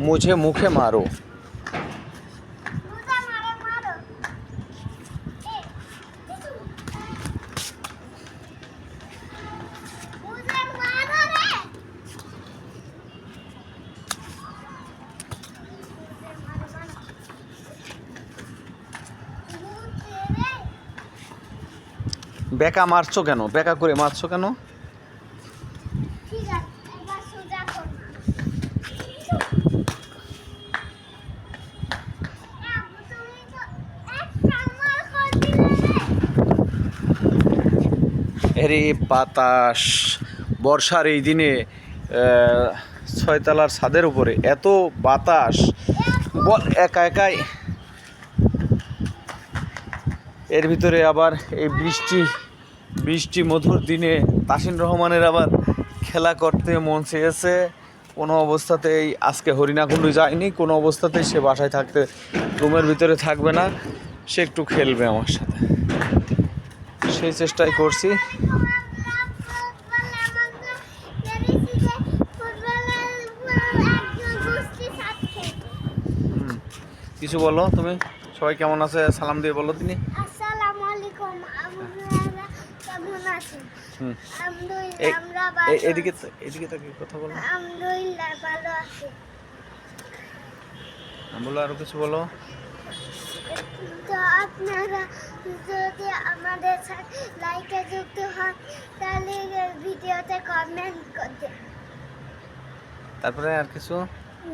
मुझे मुखे मारो। বেকা মারছো কেন? বেকা করে মারছো কেন? এরে বাতাস! বর্ষার এই দিনে ছয়তলার ছাদের উপরে এত বাতাস, বল একা একাই। এর ভিতরে আবার এই বৃষ্টি মধুর দিনে তাসিন রহমানের আবার খেলা করতে মন চেয়েছে। কোনো অবস্থাতেই আজকে হরিণাকুণ্ডু যায়নি, কোনো অবস্থাতেই সে বাসায় থাকতে, রুমের ভিতরে থাকবে না, সে একটু খেলবে আমার সাথে, সেই চেষ্টাই করছি। কিছু বলো তুমি, সবাই কেমন আছে সালাম দিয়ে বলো তিনি। আসসালামু আলাইকুম, আপনারা কেমন আছেন? এদিকে তাকে কথা বলো। আলহামদুলিল্লাহ ভালো আছি। বলো আরো কিছু বলো। তো আপনারা যদি আমাদের সাথে লাইকে যুক্ত হন তাহলে ভিডিওতে কমেন্ট করতে। তারপরে আর কিছু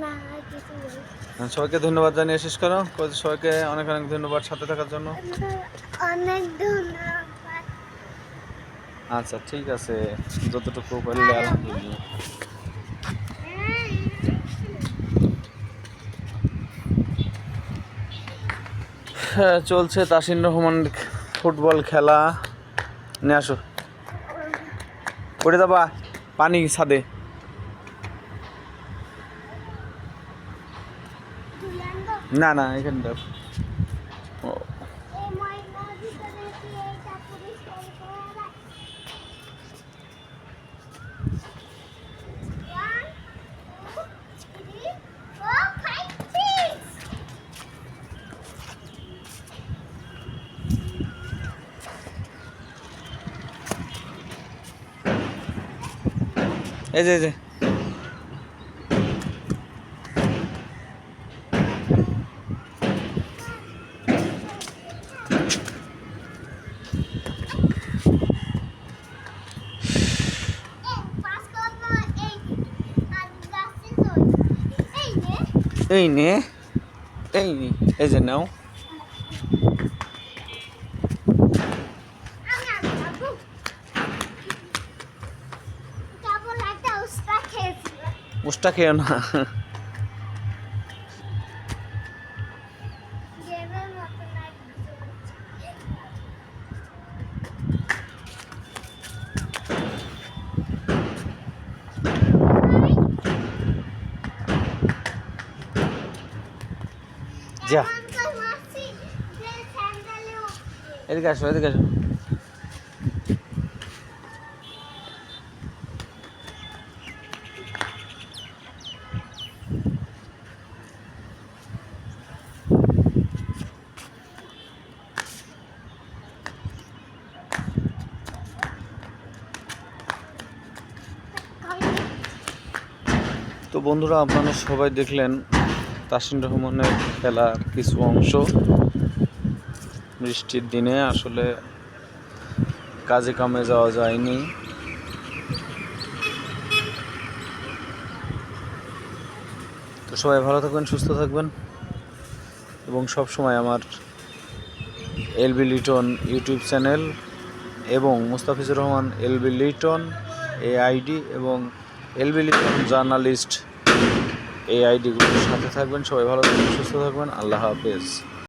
না, কিছু নেই। সবাইকে ধন্যবাদ জানিয়ে শেষ করো। সবাইকে অনেক অনেক ধন্যবাদ সাথে থাকার জন্য। অনেক ধন্যবাদ। আচ্ছা ঠিক আছে, যতটুকু পারলে আলহামদুলিল্লাহ। হ্যাঁ, চলছে তাসিন রহমান ফুটবল খেলা। নিয়ে আসো, পড়ে যাবা পানি ছাদে। না না, এখানে দেখো। এই যে এই নে এই যে নাও। উষ্টা খেও না। যা এদিকে আসো, এদিকে আসো। তো বন্ধুরা, আপনারা সবাই দেখলেন তাসিন রহমানের খেলার কিছু অংশ। বৃষ্টির দিনে আসলে কাজে কামে যাওয়া যায়নি। তো সবাই ভালো থাকবেন, সুস্থ থাকবেন এবং সব সময় আমার এলবি লিটন ইউটিউব চ্যানেল এবং মুস্তাফিজুর রহমান এলবি লিটন এই আইডি এবং এলবি লিটন জার্নালিস্ট এই আইডিগুলোর সাথে থাকবেন। সবাই ভালো থাকবেন, সুস্থ থাকবেন। আল্লাহ হাফেজ।